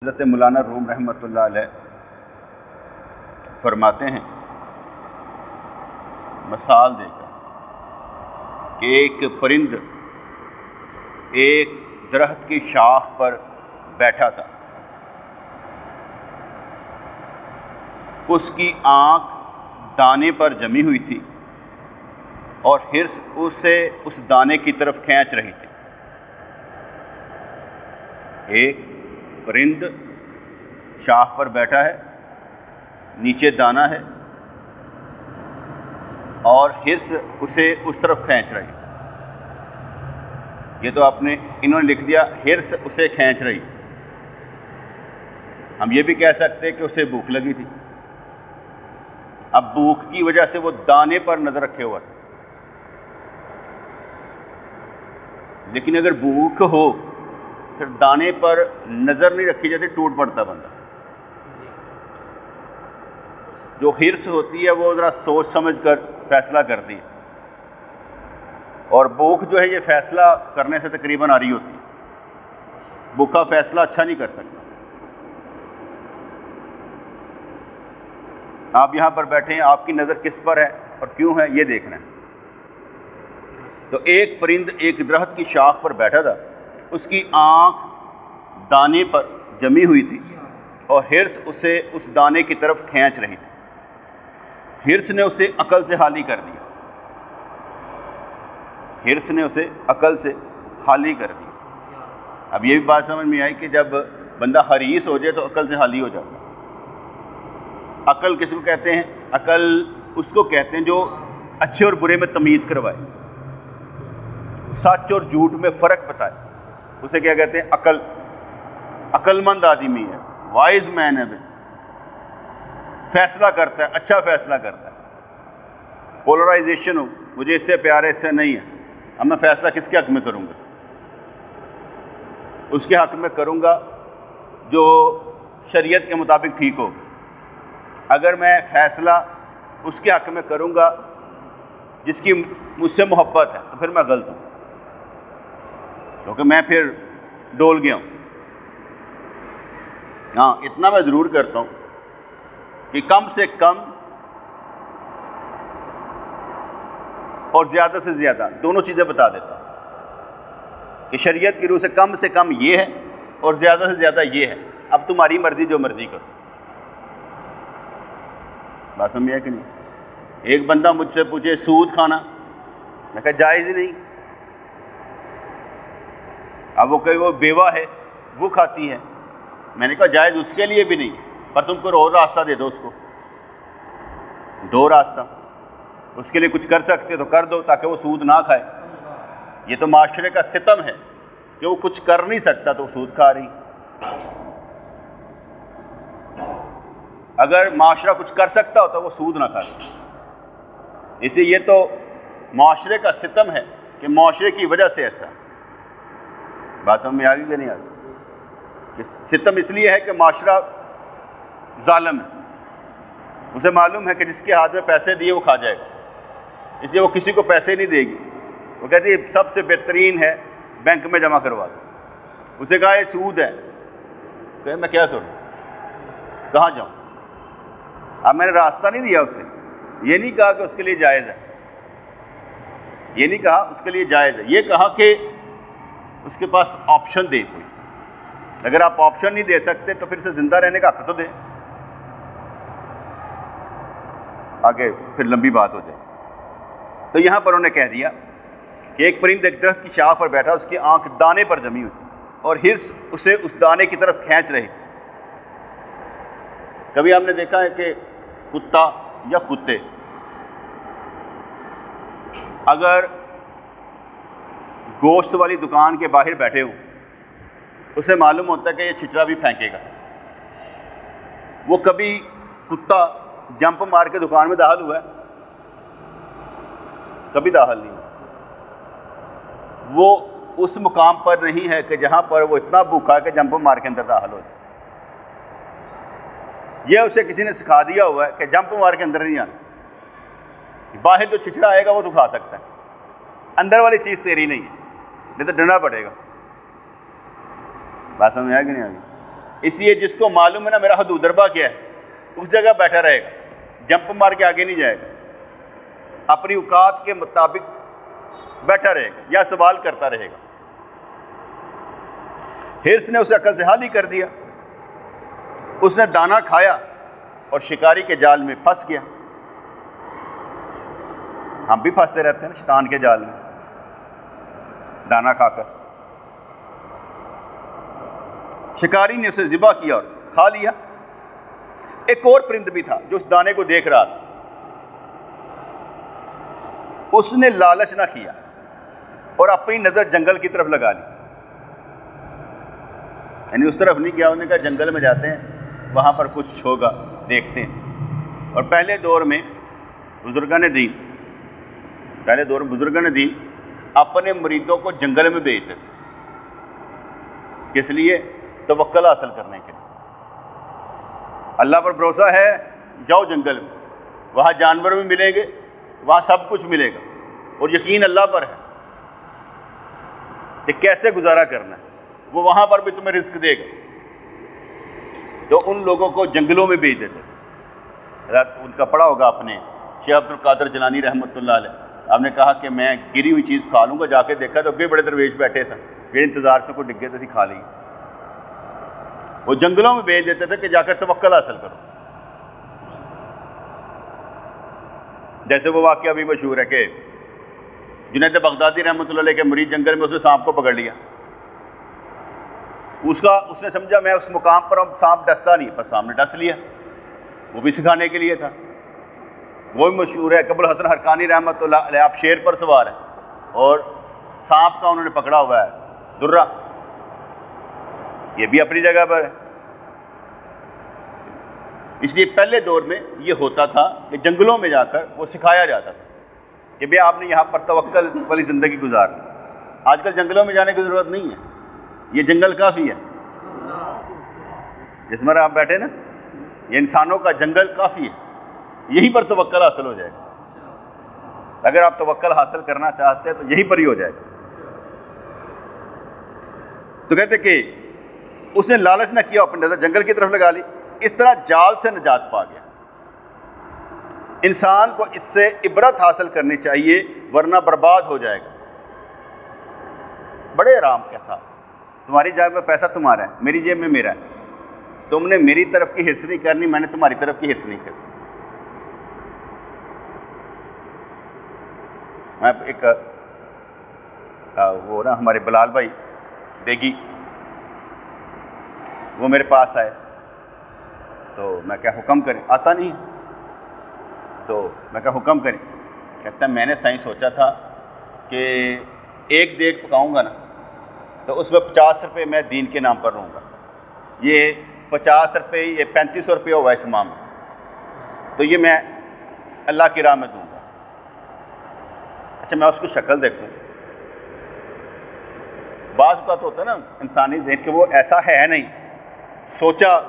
حضرت مولانا روم رحمۃ اللہ علیہ فرماتے ہیں مثال دے کر کہ ایک پرند ایک درخت کی شاخ پر بیٹھا تھا، اس کی آنکھ دانے پر جمی ہوئی تھی اور حرص اسے اس دانے کی طرف کھینچ رہی تھی۔ ایک پرند شاخ پر بیٹھا ہے، نیچے دانہ ہے اور حرص اسے اس طرف کھینچ رہی۔ یہ تو انہوں نے لکھ دیا حرص اسے کھینچ رہی۔ ہم یہ بھی کہہ سکتے ہیں کہ اسے بھوک لگی تھی، اب بھوک کی وجہ سے وہ دانے پر نظر رکھے ہوا تھا۔ لیکن اگر بھوک ہو پھر دانے پر نظر نہیں رکھی جاتی، ٹوٹ پڑتا بندہ۔ جو حرص ہوتی ہے وہ ذرا سوچ سمجھ کر فیصلہ کرتی ہے، اور بھوک جو ہے یہ فیصلہ کرنے سے تقریباً آری ہوتی ہے۔ بھوکا فیصلہ اچھا نہیں کر سکتا۔ آپ یہاں پر بیٹھے ہیں، آپ کی نظر کس پر ہے اور کیوں ہے یہ دیکھنا ہے۔ تو ایک پرند ایک درخت کی شاخ پر بیٹھا تھا، اس کی آنکھ دانے پر جمی ہوئی تھی اور حرص اسے اس دانے کی طرف کھینچ رہی تھی۔ حرص نے اسے عقل سے خالی کر دیا۔ حرص نے اسے عقل سے خالی کر دیا۔ اب یہ بھی بات سمجھ میں آئی کہ جب بندہ حریص ہو جائے تو عقل سے خالی ہو جاتا ہے۔ عقل کس کو کہتے ہیں؟ عقل اس کو کہتے ہیں جو اچھے اور برے میں تمیز کروائے، سچ اور جھوٹ میں فرق بتائے، اسے کیا کہتے ہیں؟ عقل مند آدمی ہے، وائز مین ہے، فیصلہ کرتا ہے، اچھا فیصلہ کرتا ہے۔ پولرائزیشن ہو، مجھے اس سے پیار ہے، اس سے نہیں ہے، اب میں فیصلہ کس کے حق میں کروں گا؟ اس کے حق میں کروں گا جو شریعت کے مطابق ٹھیک ہو۔ اگر میں فیصلہ اس کے حق میں کروں گا جس کی مجھ سے محبت ہے تو پھر میں غلط ہوں، کیونکہ میں پھر ڈول گیا ہوں۔ ہاں اتنا میں ضرور کرتا ہوں کہ کم سے کم اور زیادہ سے زیادہ دونوں چیزیں بتا دیتا ہوں کہ شریعت کی روح سے کم یہ ہے اور زیادہ سے زیادہ یہ ہے، اب تمہاری مرضی، جو مرضی کرو۔ بات سمجھ ہے کہ نہیں؟ ایک بندہ مجھ سے پوچھے سود کھانا، میں کہا جائز ہی نہیں۔ اب وہ بیوہ ہے، وہ کھاتی ہے، میں نے کہا جائز اس کے لیے بھی نہیں، پر تم کو اور راستہ دے دو، اس کو دو راستہ، اس کے لیے کچھ کر سکتے تو کر دو تاکہ وہ سود نہ کھائے۔ یہ تو معاشرے کا ستم ہے کہ وہ کچھ کر نہیں سکتا تو وہ سود کھا رہی۔ اگر معاشرہ کچھ کر سکتا ہوتا وہ سود نہ کھاتا۔ اس لیے یہ تو معاشرے کا ستم ہے کہ معاشرے کی وجہ سے ایسا۔ بات سمجھ میں آ گئی کہ نہیں آ گئی؟ ستم اس لیے ہے کہ معاشرہ ظالم ہے، اسے معلوم ہے کہ جس کے ہاتھ میں پیسے دیے وہ کھا جائے گا، اس لیے وہ کسی کو پیسے نہیں دے گی۔ وہ کہتی ہے سب سے بہترین ہے بینک میں جمع کروا دو۔ اسے کہا یہ سود ہے، کہ میں کیا کروں، کہاں جاؤں؟ اب میں نے راستہ نہیں دیا اسے، یہ نہیں کہا کہ اس کے لیے جائز ہے، یہ نہیں کہا اس کے لیے جائز ہے، یہ کہا کہ اس کے پاس آپشن دے کوئی۔ اگر آپ آپشن نہیں دے سکتے تو پھر سے زندہ رہنے کا حق تو دیں، آگے پھر لمبی بات ہو جائے۔ تو یہاں پر انہوں نے کہہ دیا کہ ایک پرند ایک درخت کی شاخ پر بیٹھا، اس کی آنکھ دانے پر جمی ہوئی تھی اور حرص اسے اس دانے کی طرف کھینچ رہی تھی۔ کبھی ہم نے دیکھا ہے کہ کتا یا کتے اگر گوشت والی دکان کے باہر بیٹھے ہوں، اسے معلوم ہوتا ہے کہ یہ چھچرا بھی پھینکے گا، وہ کبھی کتا جمپ مار کے دکان میں داخل ہوا ہے؟ کبھی داخل نہیں ہوا۔ وہ اس مقام پر نہیں ہے کہ جہاں پر وہ اتنا بھوکا ہے کہ جمپ مار کے اندر داخل ہو جائے۔ یہ اسے کسی نے سکھا دیا ہوا ہے کہ جمپ مار کے اندر نہیں آنا، باہر جو چھچڑا آئے گا وہ تو کھا سکتا ہے، اندر والی چیز تیری نہیں ہے، نہیں تو ڈنڈا پڑے گا۔ بات سمجھ آئے کہ نہیں آ گئی؟ اس لیے جس کو معلوم ہے نا میرا حدود اربا کیا ہے، اس جگہ بیٹھا رہے گا، جمپ مار کے آگے نہیں جائے گا، اپنی اوقات کے مطابق بیٹھا رہے گا یا سوال کرتا رہے گا۔ حرص نے اسے عقل سے حالی کر دیا، اس نے دانا کھایا اور شکاری کے جال میں پھنس گیا۔ ہم بھی پھنستے رہتے ہیں نا شیطان کے جال میں، دانا کھا کر۔ شکاری نے اسے ذبح کیا اور کھا لیا۔ ایک اور پرند بھی تھا جو اس دانے کو دیکھ رہا تھا، اس نے لالچ نہ کیا اور اپنی نظر جنگل کی طرف لگا لی، یعنی اس طرف نہیں گیا، انہوں نے کہا جنگل میں جاتے ہیں، وہاں پر کچھ ہوگا، دیکھتے ہیں۔ اور پہلے دور میں بزرگان دین اپنے مریدوں کو جنگل میں بھیجتے تھے، کس لیے؟ توکل حاصل کرنے کے لیے۔ اللہ پر بھروسہ ہے، جاؤ جنگل میں، وہاں جانور بھی ملیں گے، وہاں سب کچھ ملے گا، اور یقین اللہ پر ہے کہ کیسے گزارا کرنا ہے، وہ وہاں پر بھی تمہیں رزق دے گا۔ تو ان لوگوں کو جنگلوں میں بھیج دیتے تھے۔ ان کا پڑھا ہوگا آپ نے، شیخ عبد القادر جیلانی رحمۃ اللہ علیہ، آپ نے کہا کہ میں گری ہوئی چیز کھا لوں گا، جا کے دیکھا تو اگے بڑے درویش بیٹھے تھے، میرے انتظار سے کوئی ڈگے تھی کھا لی۔ وہ جنگلوں میں بھیج دیتے تھے کہ جا کر توکل حاصل کرو۔ جیسے وہ واقعہ بھی مشہور ہے کہ جنید بغدادی رحمۃ اللہ علیہ کے مرید جنگل میں اس نے سانپ کو پکڑ لیا، اس نے سمجھا میں اس مقام پر ہوں، سانپ ڈستا نہیں، پر سامنے ڈس لیا، وہ بھی سکھانے کے لیے تھا۔ وہ بھی مشہور ہے ابو الحسن حرقانی رحمۃ اللہ علیہ، آپ شیر پر سوار ہیں اور سانپ کا انہوں نے پکڑا ہوا ہے درہ، یہ بھی اپنی جگہ پر ہے۔ اس لیے پہلے دور میں یہ ہوتا تھا کہ جنگلوں میں جا کر وہ سکھایا جاتا تھا کہ بھئی آپ نے یہاں پر توکل والی زندگی گزارنی۔ آج کل جنگلوں میں جانے کی ضرورت نہیں ہے، یہ جنگل کافی ہے، جس میں آپ بیٹھے نا، یہ انسانوں کا جنگل کافی ہے، یہیں پر توکل حاصل ہو جائے گا۔ اگر آپ توکل حاصل کرنا چاہتے ہیں تو یہیں پر ہی ہو جائے گا۔ تو کہتے کہ اس نے لالچ نہ کیا، اپنی نظر جنگل کی طرف لگا لی، اس طرح جال سے نجات پا گیا۔ انسان کو اس سے عبرت حاصل کرنی چاہیے، ورنہ برباد ہو جائے گا۔ بڑے آرام کے ساتھ، تمہاری جیب میں پیسہ تمہارا ہے، میری جیب میں میرا ہے، تم نے میری طرف کی حرص نہیں کرنی، میں نے تمہاری طرف کی حرص نہیں کرنی۔ میں ایک وہ نا ہمارے بلال بھائی بیگی، وہ میرے پاس آئے تو میں کیا حکم کریں، آتا نہیں تو میں کیا حکم کریں، کہتا ہے میں نے صحیح سوچا تھا کہ ایک دیگ پکاؤں گا نا تو اس میں 50 روپے میں دین کے نام پر لوں گا، یہ 50 روپے، یہ 3500 روپے ہوا اس ماہ میں، تو یہ میں اللہ کی راہ میں دوں گا۔ اچھا میں اس کی شکل دیکھوں، بعض اوقات ہوتا ہے نا انسانی ذہن کہ وہ ایسا ہے نہیں، سوچا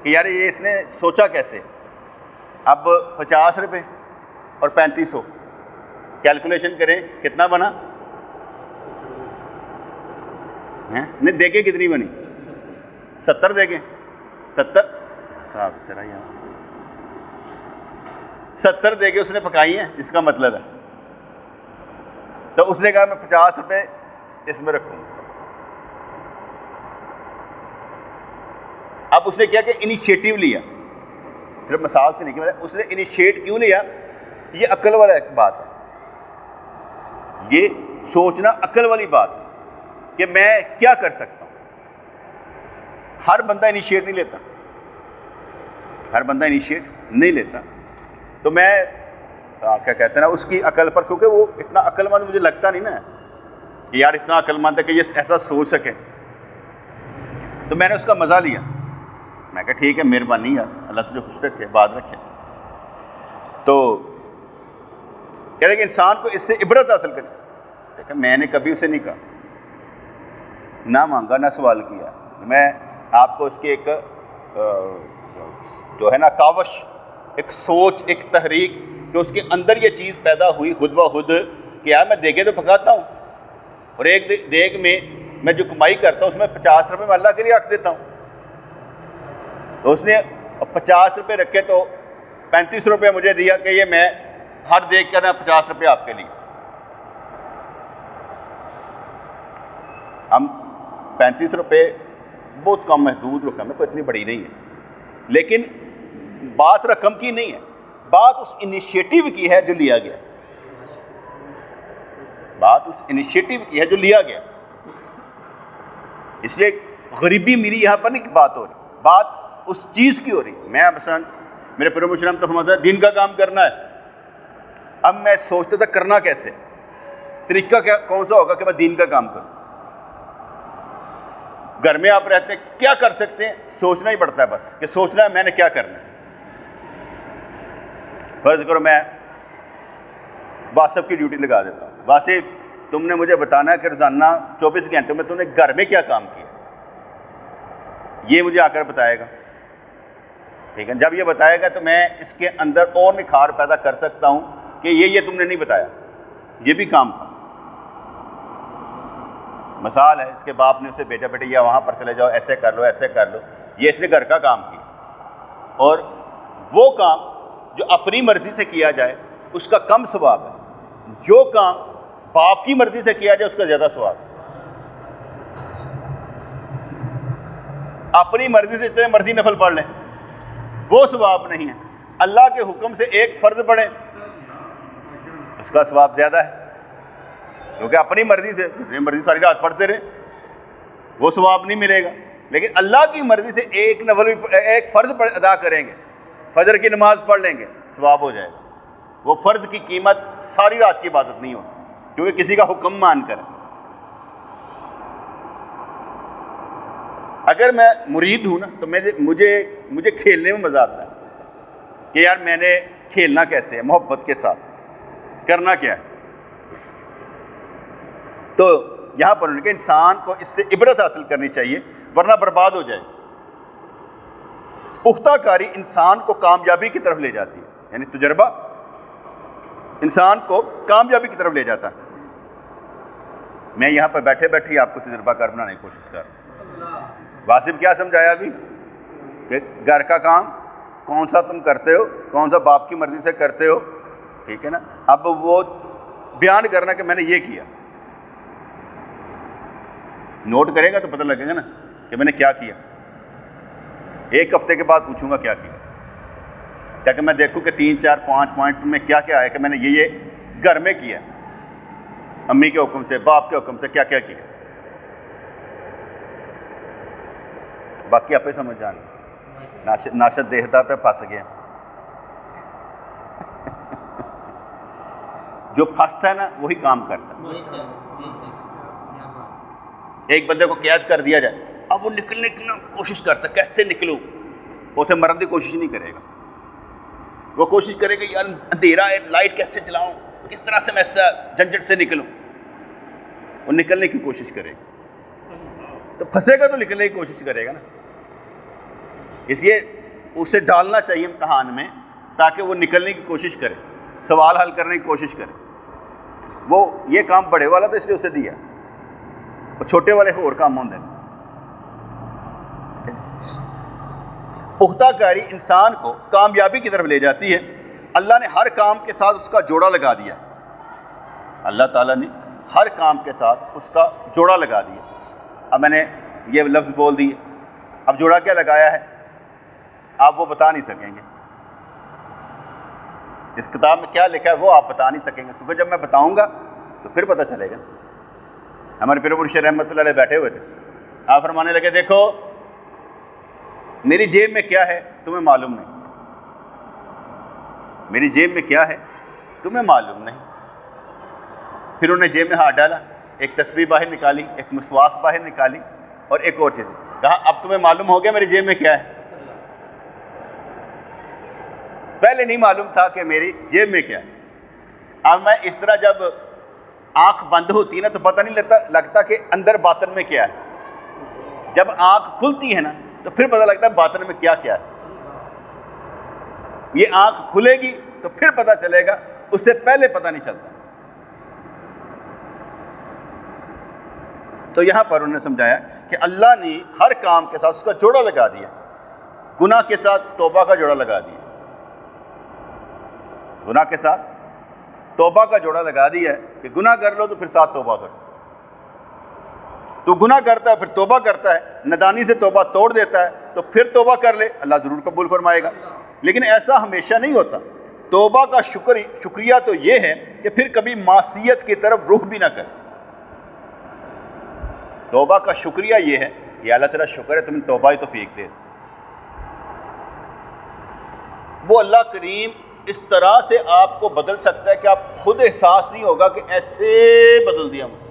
کہ یار یہ اس نے سوچا کیسے، اب 50 روپے اور 3500 کیلکولیشن کریں کتنا بنا، نہیں دیکھیں کتنی بنی، 70 دیکھیں، 70 صاحب ذرا یہاں 70 دیکھیں اس نے پکائی ہیں، اس کا مطلب ہے، تو اس نے کہا میں 50 روپے اس میں رکھوں۔ اب اس نے کیا کہ انیشیٹو لیا، صرف مثال سے نہیں کہ اس نے انیشیٹ کیوں لیا، یہ عقل والا ایک بات ہے، یہ سوچنا عقل والی بات ہے کہ میں کیا کر سکتا ہوں۔ ہر بندہ انیشیٹ نہیں لیتا، ہر بندہ انیشیٹ نہیں لیتا، تو میں کیا کہتے ہیں نا اس کی عقل پر، کیونکہ وہ اتنا عقل مند مجھے لگتا نہیں نا کہ یار اتنا عقل مند ہے کہ یہ ایسا سوچ سکے، تو میں نے اس کا مزہ لیا، میں کہا ٹھیک ہے مہربانی یار، اللہ تجھے خوش رکھے، بات رکھے۔ تو کہہ رہے کہ انسان کو اس سے عبرت حاصل کرے، دیکھا میں نے کبھی اسے نہیں کہا، نہ مانگا نہ سوال کیا، میں آپ کو اس کی ایک جو ہے نا کاوش، ایک سوچ، ایک تحریک کہ اس کے اندر یہ چیز پیدا ہوئی خود بخود کہ یار میں دیگیں تو پکاتا ہوں، اور ایک دیگ میں جو کمائی کرتا ہوں اس میں 50 روپے میں اللہ کے لیے رکھ دیتا ہوں، تو اس نے 50 روپے رکھے تو 35 روپے مجھے دیا کہ یہ میں ہر دیکھ کر 50 روپے آپ کے لیے. ہم 35 روپے بہت کم محدود رقم ہے، کوئی اتنی بڑی نہیں ہے، لیکن بات رقم کی نہیں ہے، بات اس انیشیٹو کی ہے جو لیا گیا. بات اس انیشیٹو کی ہے جو لیا گیا. اس لیے غریبی میری یہاں پر نہیں بات ہو رہی، بات اس چیز کی ہو رہی. میں مثلا میرے پیر مشرم تو فرماتا ہے دین کا کام کرنا ہے. اب میں سوچتا تھا کرنا کیسے، طریقہ کیا کون سا ہوگا کہ میں دین کا کام کروں. گھر میں آپ رہتے ہیں کیا کر سکتے ہیں، سوچنا ہی پڑتا ہے بس کہ سوچنا ہے میں نے کیا کرنا ہے. فرض کرو میں واسف کی ڈیوٹی لگا دیتا ہوں، واسف تم نے مجھے بتانا ہے کہ روزانہ 24 گھنٹوں میں تم نے گھر میں کیا کام کیا، یہ مجھے آ کر بتائے گا. ٹھیک ہے، جب یہ بتائے گا تو میں اس کے اندر اور نکھار پیدا کر سکتا ہوں کہ یہ تم نے نہیں بتایا، یہ بھی کام تھا. مثال ہے، اس کے باپ نے اسے بھیجا بیٹے یا وہاں پر چلے جاؤ، ایسے کر لو ایسے کر لو، یہ اس نے گھر کا کام کیا. اور وہ کام جو اپنی مرضی سے کیا جائے اس کا کم ثواب ہے، جو کام باپ کی مرضی سے کیا جائے اس کا زیادہ ثواب ہے. اپنی مرضی سے جتنے مرضی نفل پڑھ لیں وہ ثواب نہیں ہے. اللہ کے حکم سے ایک فرض پڑھیں اس کا ثواب زیادہ ہے، کیونکہ اپنی مرضی سے جتنی مرضی ساری رات پڑھتے رہے وہ ثواب نہیں ملے گا. لیکن اللہ کی مرضی سے ایک نفل ایک فرض ادا کریں گے، فجر کی نماز پڑھ لیں گے، ثواب ہو جائے گا. وہ فرض کی قیمت ساری رات کی عبادت نہیں ہوتی، کیونکہ کسی کا حکم مان کر. اگر میں مرید ہوں نا تو مجھے کھیلنے میں مزہ آتا ہے کہ یار میں نے کھیلنا کیسے ہے، محبت کے ساتھ کرنا کیا ہے. تو یہاں پر ان کے انسان کو اس سے عبرت حاصل کرنی چاہیے ورنہ برباد ہو جائے. پختہ کاری انسان کو کامیابی کی طرف لے جاتی ہے، یعنی تجربہ انسان کو کامیابی کی طرف لے جاتا ہے. میں یہاں پر بیٹھے بیٹھے ہی آپ کو تجربہ کار بنانے کی کوشش کر رہا ہوں. واسف کیا سمجھایا ابھی کہ گھر کا کام کون سا تم کرتے ہو، کون سا باپ کی مرضی سے کرتے ہو. ٹھیک ہے نا، اب وہ بیان کرنا کہ میں نے یہ کیا، نوٹ کرے گا تو پتہ لگے گا نا کہ میں نے کیا کیا. ایک ہفتے کے بعد پوچھوں گا کیا کیا، تاکہ میں دیکھوں کہ 3 4 5 پوائنٹ میں کیا کیا ہے کہ میں نے یہ گھر میں کیا، امی کے حکم سے باپ کے حکم سے کیا کیا کیا. باقی آپ ہی سمجھ جانا. ناشد دیہتا پہ پھنس گیا. جو پھنستا ہے نا وہی کام کرتا ہے. ایک بندے کو قید کر دیا جائے، اب وہ نکلنے کی کوشش کرتا ہے، کیسے نکلوں، وہ اسے مرنے کی کوشش نہیں کرے گا. وہ کوشش کرے گا یار اندھیرا ہے، لائٹ کیسے چلاؤں، کس طرح سے میں اس جھنجھٹ سے نکلوں. وہ نکلنے کی کوشش کرے گا، تو پھنسے گا تو نکلنے کی کوشش کرے گا نا. اس لیے اسے ڈالنا چاہیے امتحان میں تاکہ وہ نکلنے کی کوشش کرے، سوال حل کرنے کی کوشش کرے. وہ یہ کام بڑے والا تو اس لیے اسے دیا، وہ چھوٹے والے اور کام ہوندے. پختہ کاری انسان کو کامیابی کی طرف لے جاتی ہے. اللہ نے ہر کام کے ساتھ اس کا جوڑا لگا دیا. اللہ تعالیٰ نے ہر کام کے ساتھ اس کا جوڑا لگا دیا. اب میں نے یہ لفظ بول دیے، اب جوڑا کیا لگایا ہے آپ وہ بتا نہیں سکیں گے. اس کتاب میں کیا لکھا ہے وہ آپ بتا نہیں سکیں گے، کیونکہ جب میں بتاؤں گا تو پھر پتہ چلے گا. ہمارے پیر مرشد رحمۃ اللہ علیہ بیٹھے ہوئے تھے، آپ فرمانے لگے دیکھو میری جیب میں کیا ہے تمہیں معلوم نہیں، میری جیب میں کیا ہے تمہیں معلوم نہیں. پھر انہوں نے جیب میں ہاتھ ڈالا، ایک تسبیح باہر نکالی، ایک مسواک باہر نکالی اور ایک اور چیز، کہا اب تمہیں معلوم ہو گیا میری جیب میں کیا ہے. پہلے نہیں معلوم تھا کہ میری جیب میں کیا ہے. اب میں اس طرح جب آنکھ بند ہوتی ہے نا تو پتہ نہیں لگتا کہ اندر باطن میں کیا ہے. جب آنکھ کھلتی ہے نا تو پھر پتہ لگتا ہے باطن میں کیا کیا ہے. یہ آنکھ کھلے گی تو پھر پتہ چلے گا، اس سے پہلے پتہ نہیں چلتا. تو یہاں پر انہوں نے سمجھایا کہ اللہ نے ہر کام کے ساتھ اس کا جوڑا لگا دیا. گناہ کے ساتھ توبہ کا جوڑا لگا دیا، گناہ کے ساتھ توبہ کا جوڑا لگا دیا ہے کہ گناہ کر لو تو پھر ساتھ توبہ کرو. تو گناہ کرتا ہے پھر توبہ کرتا ہے، ندانی سے توبہ توڑ دیتا ہے تو پھر توبہ کر لے، اللہ ضرور قبول فرمائے گا. لیکن ایسا ہمیشہ نہیں ہوتا. توبہ کا شکریہ تو یہ ہے کہ پھر کبھی معصیت کی طرف رخ بھی نہ کرے. توبہ کا شکریہ یہ ہے کہ اللہ تعالیٰ شکر ہے تمہیں توبہ ہی توفیق دے. وہ اللہ کریم اس طرح سے آپ کو بدل سکتا ہے کہ آپ خود احساس نہیں ہوگا کہ ایسے بدل دیا مجھے.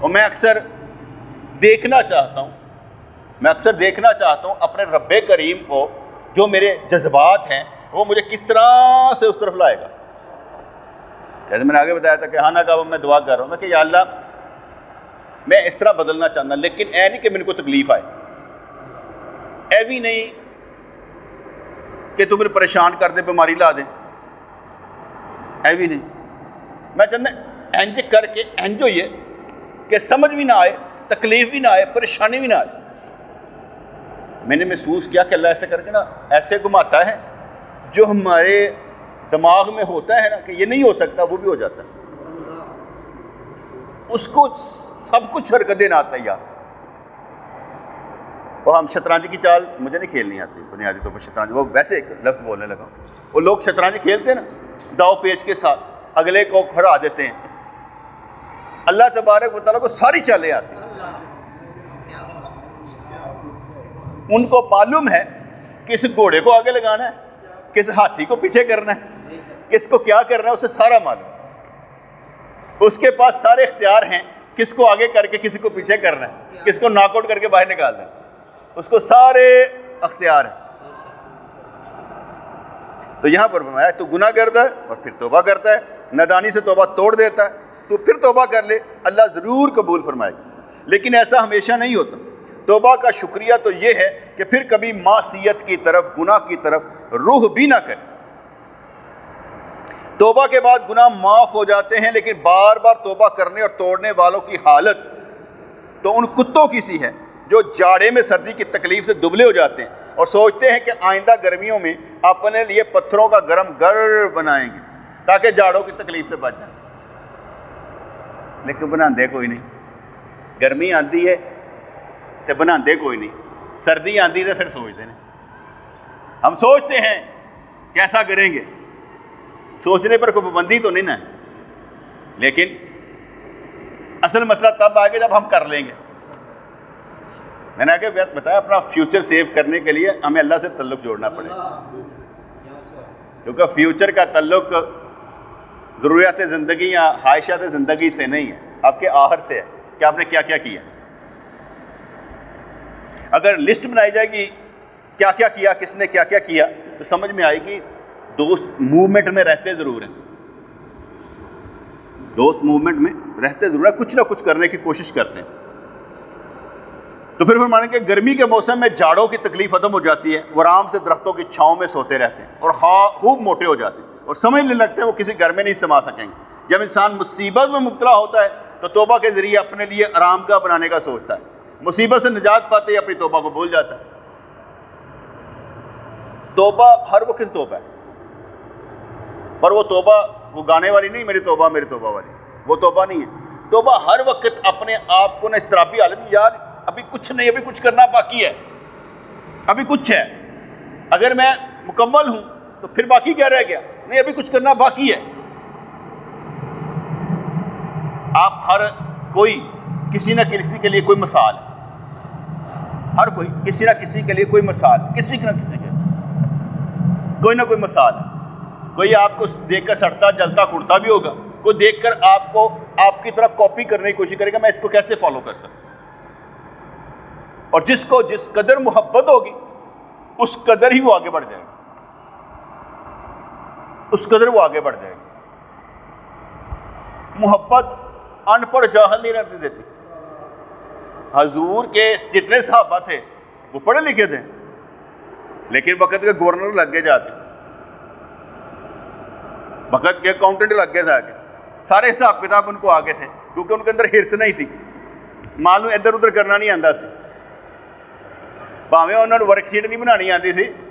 اور میں اکثر دیکھنا چاہتا ہوں اپنے رب کریم کو، جو میرے جذبات ہیں وہ مجھے کس طرح سے اس طرف لائے گا. جیسے میں نے آگے بتایا تھا کہ ہاں کعبہ میں دعا کر رہا ہوں میں کہ یا اللہ میں اس طرح بدلنا چاہتا، لیکن اے نہیں کہ میرے کو تکلیف آئے، اے بھی نہیں کہ تو میرے پریشان کر دے، بیماری لا دے، اے بھی نہیں. میں چاہتا انج کر کے انج ہوئی ہے کہ سمجھ بھی نہ آئے، تکلیف بھی نہ آئے، پریشانی بھی نہ آئے. میں نے محسوس کیا کہ اللہ ایسے کر کے نا ایسے گھماتا ہے جو ہمارے دماغ میں ہوتا ہے نا کہ یہ نہیں ہو سکتا، وہ بھی ہو جاتا ہے. اس کو سب کچھ حرکتیں نہ آتا یار. وہ ہم شطرنج کی چال مجھے نہیں کھیلنی آتی بنیادی طور پر شطرنج، وہ ویسے ایک لفظ بولنے لگا. وہ لوگ شطرنج کھیلتے ہیں نا داؤ پیچ کے ساتھ، اگلے کو ہرا دیتے ہیں. اللہ تبارک و تعالیٰ کو ساری چالیں آتی ہیں. ان کو معلوم ہے کس گھوڑے کو آگے لگانا ہے، کس ہاتھی کو پیچھے کرنا ہے، کس کو کیا کرنا ہے، اسے سارا معلوم ہے. اس کے پاس سارے اختیار ہیں، کس کو آگے کر کے کسی کو پیچھے کرنا ہے، کس کو ناک آؤٹ کر کے باہر نکالنا ہے، اس کو سارے اختیار ہیں. تو یہاں پر فرمایا تو گناہ کرتا ہے اور پھر توبہ کرتا ہے، نادانی سے توبہ توڑ دیتا ہے تو پھر توبہ کر لے، اللہ ضرور قبول فرمائے گا. لیکن ایسا ہمیشہ نہیں ہوتا. توبہ کا شکریہ تو یہ ہے کہ پھر کبھی معصیت کی طرف، گناہ کی طرف رخ بھی نہ کرے. توبہ کے بعد گناہ معاف ہو جاتے ہیں، لیکن بار بار توبہ کرنے اور توڑنے والوں کی حالت تو ان کتوں کی سی ہے جو جاڑے میں سردی کی تکلیف سے دبلے ہو جاتے ہیں اور سوچتے ہیں کہ آئندہ گرمیوں میں اپنے لیے پتھروں کا گرم گھر بنائیں گے تاکہ جاڑوں کی تکلیف سے بچ جائیں. لیکن بناندے کوئی نہیں. گرمی آتی ہے تو بناندے کوئی نہیں، سردی آتی تو پھر سوچتے ہیں. ہم سوچتے ہیں کیسا کریں گے، سوچنے پر کوئی پابندی تو نہیں نا، لیکن اصل مسئلہ تب آگے جب ہم کر لیں گے. میں نے آگے بتایا اپنا فیوچر سیو کرنے کے لیے ہمیں اللہ سے تعلق جوڑنا پڑے گا، کیونکہ فیوچر کا تعلق ضروریات زندگی یا خواہشات زندگی سے نہیں ہے، آپ کے آخر سے ہے کہ آپ نے کیا کیا کیا. اگر لسٹ بنائی جائے گی کیا کیا کیا، کس نے کیا کیا کیا، تو سمجھ میں آئے گی دوست موومنٹ میں رہتے ضرور ہیں، دوست موومنٹ میں رہتے ضرور ہیں، کچھ نہ کچھ کرنے کی کوشش کرتے ہیں. تو پھر مانیں کہ گرمی کے موسم میں جاڑوں کی تکلیف ختم ہو جاتی ہے، وہ آرام سے درختوں کی چھاؤں میں سوتے رہتے ہیں اور خوب موٹے ہو جاتے ہیں اور سمجھنے لگتے ہیں وہ کسی گھر میں نہیں سما سکیں گے. جب انسان مصیبت میں مبتلا ہوتا ہے تو توبہ کے ذریعے اپنے لیے آرام گاہ بنانے کا سوچتا ہے، مصیبت سے نجات پاتے ہی اپنی توبہ کو بھول جاتا ہے. توبہ ہر وقت توبہ ہے، پر وہ توبہ وہ گانے والی نہیں، میری توبہ والی، وہ توبہ نہیں ہے. توبہ ہر وقت اپنے آپ کو نا اضطرابی حالت میں، یار ابھی کچھ نہیں، ابھی کچھ کرنا باقی ہے، ابھی کچھ ہے. اگر میں مکمل ہوں تو پھر باقی کیا رہ گیا، نہیں ابھی کچھ کرنا باقی ہے. آپ ہر کوئی کسی نہ کسی کے لیے کوئی مثال ہے، ہر کوئی کسی نہ کسی کے لیے کوئی مثال، کسی نہ کسی کے کوئی نہ کوئی مثال ہے. کوئی آپ کو دیکھ کر سڑتا جلتا کڑتا بھی ہوگا، کوئی دیکھ کر آپ کو آپ کی طرح کاپی کرنے کی کوشش کرے گا، میں اس کو کیسے فالو کر سکتا. اور جس کو جس قدر محبت ہوگی اس قدر ہی وہ آگے بڑھ جائے گا، اس قدر وہ آگے بڑھ جائے گا. محبت ان پڑھ جاہل نہیں رہنے دیتی. حضور کے جتنے صحابہ تھے وہ پڑھے لکھے تھے، لیکن وقت کے گورنر لگ گئے جا کے، وقت کے اکاؤنٹنٹ لگ گئے جا کے، سارے حساب کتاب ان کو آگے تھے کیونکہ ان کے اندر ہرس نہیں تھی، معلوم ادھر ادھر کرنا نہیں آتا سی. ਭਾਵੇਂ ਉਹਨਾਂ ਨੂੰ ਵਰਕਸ਼ੀਟ ਨਹੀਂ ਬਣਾਉਣੀ ਆਉਂਦੀ ਸੀ,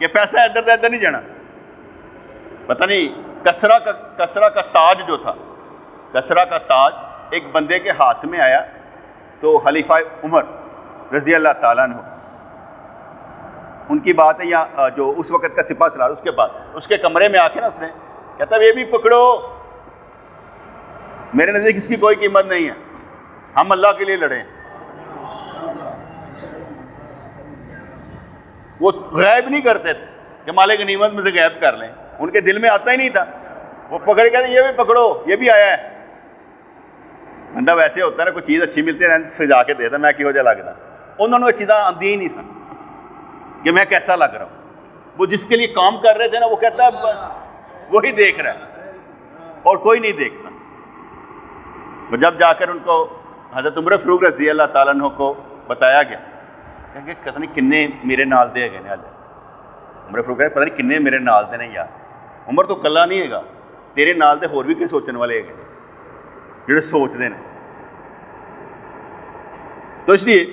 کہ پیسہ ادھر سے ادھر نہیں جانا. پتہ نہیں کسرا کا تاج جو تھا، کسرا کا تاج ایک بندے کے ہاتھ میں آیا تو خلیفہ عمر رضی اللہ تعالیٰ عنہ، ان کی بات ہے، یا جو اس وقت کا سپاہ سالار، اس کے بعد اس کے کمرے میں آ کے نا اس نے کہتا یہ بھی پکڑو، میرے نزدیک اس کی کوئی قیمت نہیں ہے، ہم اللہ کے لیے لڑیں. وہ غائب نہیں کرتے تھے کہ مال غنیمت میں سے غائب کر لیں، ان کے دل میں آتا ہی نہیں تھا. وہ پکڑ کے یہ بھی پکڑو، یہ بھی آیا ہے. بندہ ویسے ہوتا ہے نا، کوئی چیز اچھی ملتی ہے سجا کے دیتا میں کہو جا لگتا. انہوں نے وہ چیزاں آندی ہی نہیں سن کہ میں کیسا لگ رہا ہوں. وہ جس کے لیے کام کر رہے تھے نا، وہ کہتا ہے بس وہی دیکھ رہا ہے اور کوئی نہیں دیکھتا. وہ جب جا کر ان کو حضرت عمر فاروق رضی اللہ تعالیٰ عنہ کو بتایا گیا کہ پتہ نہیں کنے میرے نال دے گئے نے. عمر فاروق پتہ نہیں کنے میرے نال دے نے یار. عمر تو کلا نہیں ہے گا، تیرے نال دے ہور بھی کئی سوچن والے ہے جڑے سوچتے ہیں. تو اس لیے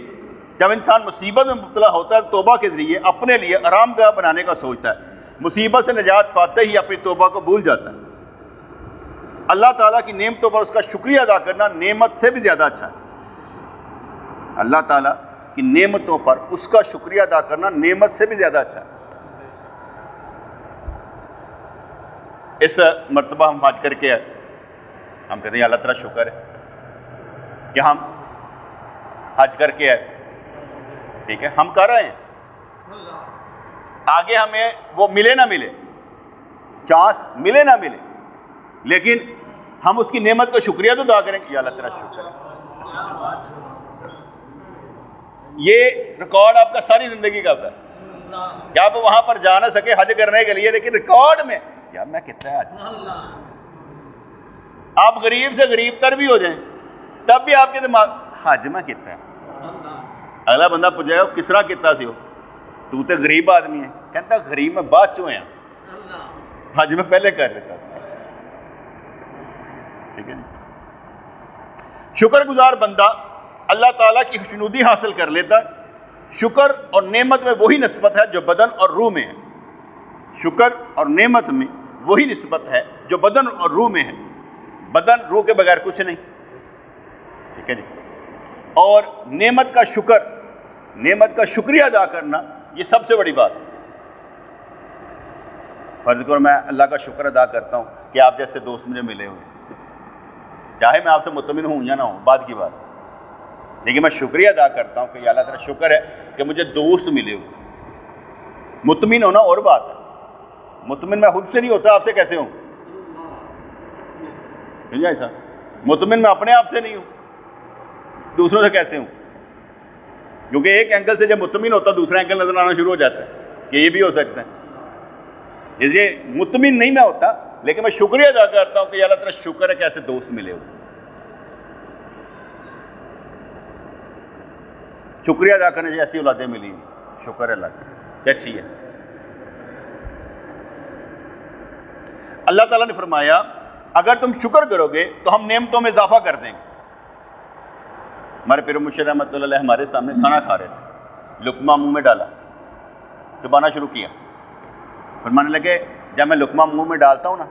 جب انسان مصیبت میں مبتلا ہوتا ہے، توبہ کے ذریعے اپنے لیے آرام گاہ بنانے کا سوچتا ہے. مصیبت سے نجات پاتے ہی اپنی توبہ کو بھول جاتا ہے. اللہ تعالیٰ کی نعمتوں پر اس کا شکریہ ادا کرنا نعمت سے بھی زیادہ اچھا ہے. اللہ تعالیٰ کی نعمتوں پر اس کا شکریہ ادا کرنا نعمت سے بھی زیادہ اچھا ہے. اس مرتبہ ہم حج کر کے آئے، ہم کہتے ہیں اللہ تعالیٰ شکر ہے کہ ہم حج کر کے آئے. ٹھیک ہے، ہم کر رہے ہیں. آگے ہمیں وہ ملے نہ ملے، چانس ملے نہ ملے، لیکن ہم اس کی نعمت کا شکریہ تو ادا کریں کہ یا اللہ تعالیٰ شکر ہے. یہ ریکارڈ آپ کا ساری زندگی کا ہے کہ آپ وہاں پر جا نہ سکے حج کرنے کے لیے، لیکن ریکارڈ میں یار میں کتنا ہے حج. آپ غریب سے غریب تر بھی ہو جائیں تب بھی آپ کے دماغ حج میں کتنا ہے. اگلا بندہ پوچھے گا کس طرح کتنا سی ہو، تو تے غریب آدمی ہے، کہتا غریب میں بعد چوں ہیں، حج میں پہلے کر لیتا. ٹھیک ہے جی. شکر گزار بندہ اللہ تعالیٰ کی خوشنودی حاصل کر لیتا ہے. شکر اور نعمت میں وہی نسبت ہے جو بدن اور روح میں ہے. شکر اور نعمت میں وہی نسبت ہے جو بدن اور روح میں ہے. بدن روح کے بغیر کچھ نہیں. ٹھیک ہے جی. اور نعمت کا شکریہ ادا کرنا یہ سب سے بڑی بات ہے. فرض کرو میں اللہ کا شکر ادا کرتا ہوں کہ آپ جیسے دوست مجھے ملے ہوئے، چاہے میں آپ سے مطمئن ہوں یا نہ ہوں بعد کی بات، لیکن میں شکریہ ادا کرتا ہوں کہ یا اللہ تعالیٰ شکر ہے کہ مجھے دوست ملے ہوئے. مطمئن ہونا اور بات ہے. مطمئن میں خود سے نہیں ہوتا، آپ سے کیسے ہوں؟ ایسا مطمئن میں اپنے آپ سے نہیں ہوں، دوسروں سے کیسے ہوں؟ کیونکہ ایک اینگل سے جب مطمئن ہوتا دوسرا اینگل نظر آنا شروع ہو جاتا ہے کہ یہ بھی ہو سکتا ہے. اس لیے مطمئن نہیں میں ہوتا، لیکن میں شکریہ ادا کرتا ہوں کہ یا اللہ تعالیٰ شکر ہے کہ ایسے دوست ملے ہوئے. شکریہ ادا کرنے سے ایسی اولادیں ملی ہیں. شکر ہے اللہ کا کہ اچھی ہے. اللہ تعالیٰ نے فرمایا اگر تم شکر کرو گے تو ہم نعمتوں میں اضافہ کر دیں گے. ہمارے پیر مرشد رحمۃ اللہ علیہ ہمارے سامنے کھانا کھا رہے تھے، لقمہ منہ میں ڈالا، چبانا شروع کیا. فرمانے لگے جب میں لقمہ منہ میں ڈالتا ہوں نا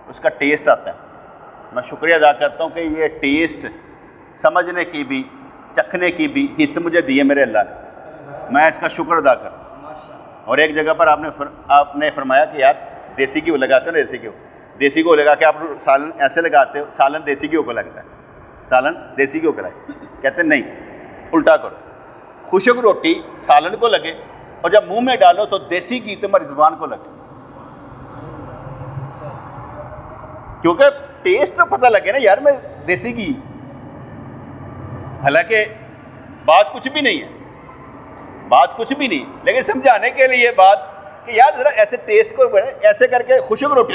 اس کا ٹیسٹ آتا ہے، میں شکریہ ادا کرتا ہوں کہ یہ ٹیسٹ سمجھنے کی بھی چکھنے کی بھی حص مجھے دیے میرے اللہ نے، میں اس کا شکر ادا کرتا ہوں. اور ایک جگہ پر آپ نے فرمایا کہ یار دیسی گھیو لگاتے ہو نا، دیسی گھیو لگا کے آپ سالن ایسے لگاتے ہو، سالن دیسی گھیو کو لگتا ہے، سالن دیسی گھیو کو لگتا ہے. کہتے ہیں نہیں، الٹا کرو، خشک روٹی سالن کو لگے اور جب منہ میں ڈالو تو دیسی گھی تمہاری زبان کو لگے، کیونکہ ٹیسٹ پتہ لگے نا یار میں دیسی گھی. حالانکہ بات کچھ بھی نہیں ہے، لیکن سمجھانے کے لیے بات کہ یار ذرا ایسے ٹیسٹ کو ایسے کر کے خشک روٹی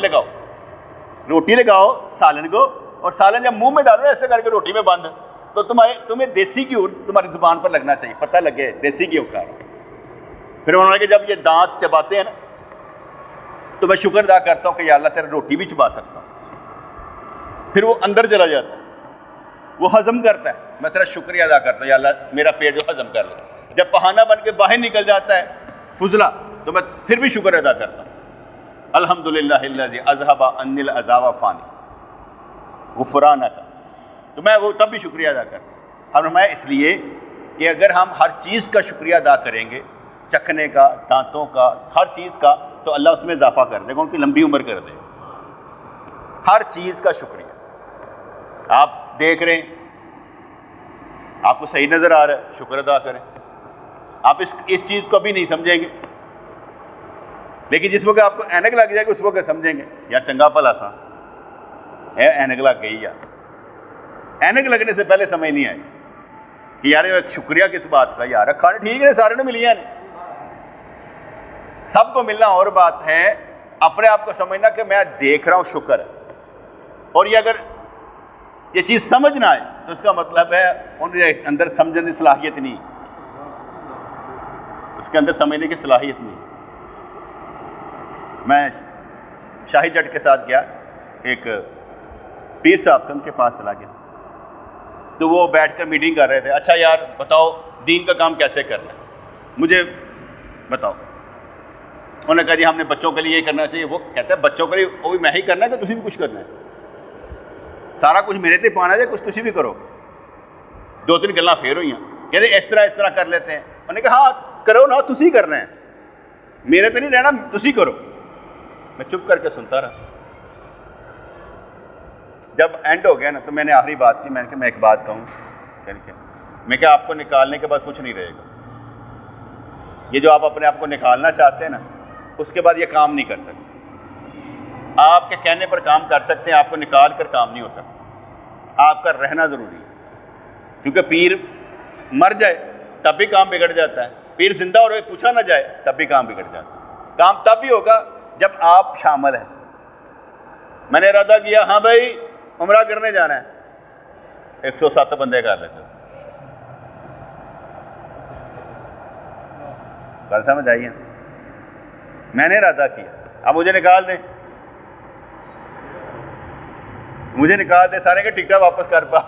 لگاؤ سالن کو، اور سالن جب منہ میں ڈالو ایسے کر کے روٹی میں بند، تو تمہیں دیسی گھی تمہاری زبان پر لگنا چاہیے، پتہ لگے دیسی گھی کا. پھر انہوں نے کہ جب یہ دانت چباتے ہیں نا تو میں شکر ادا کرتا ہوں کہ یا اللہ تیرا روٹی بھی چبا سکتا ہوں. پھر وہ اندر چلا جاتا ہے، وہ ہضم کرتا ہے، میں تیرا شکریہ ادا کرتا ہوں یا اللہ میرا پیٹ جو ہضم کر لے. جب پہانا بن کے باہر نکل جاتا ہے فضلہ تو میں پھر بھی شکر ادا کرتا ہوں. الحمدللہ الذی اذھب عنی الاذی وعافانی غفرانک. تو میں وہ تب بھی شکریہ ادا کرتا ہوں. ہم فرمایا اس لیے کہ اگر ہم ہر چیز کا شکریہ ادا کریں گے, چکھنے کا, دانتوں کا, ہر چیز کا, تو اللہ اس میں اضافہ کر دے گا, ان کی لمبی عمر کر دے گا. ہر چیز کا شکریہ. آپ دیکھ رہے ہیں, آپ کو صحیح نظر آ رہا ہے, شکر ادا کریں. آپ اس چیز کو بھی نہیں سمجھیں گے, لیکن جس وقت آپ کو اینک لگ جائے گی اس وقت سمجھیں گے یار چنگا بھلا سا ہے, اینک لگ گئی. یار اینک لگنے سے پہلے سمجھ نہیں آئی کہ یار یہ شکریہ کس بات کا. یار کھانے ٹھیک ہے, سارے نے ملیاں نہیں, سب کو ملنا اور بات ہے, اپنے آپ کو سمجھنا کہ میں دیکھ رہا ہوں شکر ہے. اور یہ اگر یہ چیز سمجھ نہ آئے تو اس کا مطلب ہے ان کے اندر سمجھنے کی صلاحیت نہیں, اس کے اندر سمجھنے کی صلاحیت نہیں. میں شاہی جٹ کے ساتھ گیا, ایک پیر صاحب تھے, ان کے پاس چلا گیا, تو وہ بیٹھ کر میٹنگ کر رہے تھے. اچھا یار بتاؤ دین کا کام کیسے کرنا ہے, مجھے بتاؤ. انہوں نے کہا جی ہم نے بچوں کے لیے یہ کرنا چاہیے. وہ کہتا ہے بچوں کے لیے وہ بھی میں ہی کرنا ہے کہ تسی بھی کچھ کرنا ہے, سارا کچھ میرے تے پانا ہے, کچھ تسی بھی کرو. 2-3 گلاں پھر ہوئی, کہتے اس طرح کر لیتے ہیں. انہوں نے کہا ہاں کرو نا, تسی کرنا ہے, میرے تے نہیں رہنا, تسی کرو. میں چپ کر کے سنتا رہا. جب اینڈ ہو گیا نا تو میں نے آخری بات کی. میں نے کہا میں ایک بات کہوں, میں کہا آپ کو نکالنے کے بعد کچھ نہیں رہے گا. یہ جو آپ اپنے آپ کو نکالنا چاہتے ہیں نا, اس کے بعد یہ کام نہیں کر سکتے. آپ کے کہنے پر کام کر سکتے ہیں, آپ کو نکال کر کام نہیں ہو سکتا. آپ کا رہنا ضروری ہے, کیونکہ پیر مر جائے تب بھی کام بگڑ جاتا ہے, پیر زندہ اور پوچھا نہ جائے تب بھی کام بگڑ جاتا ہے. کام تب بھی ہوگا جب آپ شامل ہیں. میں نے ارادہ کیا ہاں بھائی عمرہ کرنے جانا ہے, 107 بندے کر لیتے. کل سمجھ آئیے, میں نے ارادہ کیا, اب مجھے نکال دیں, مجھے نکال دیں. سارے کے ٹکٹا واپس کر پا,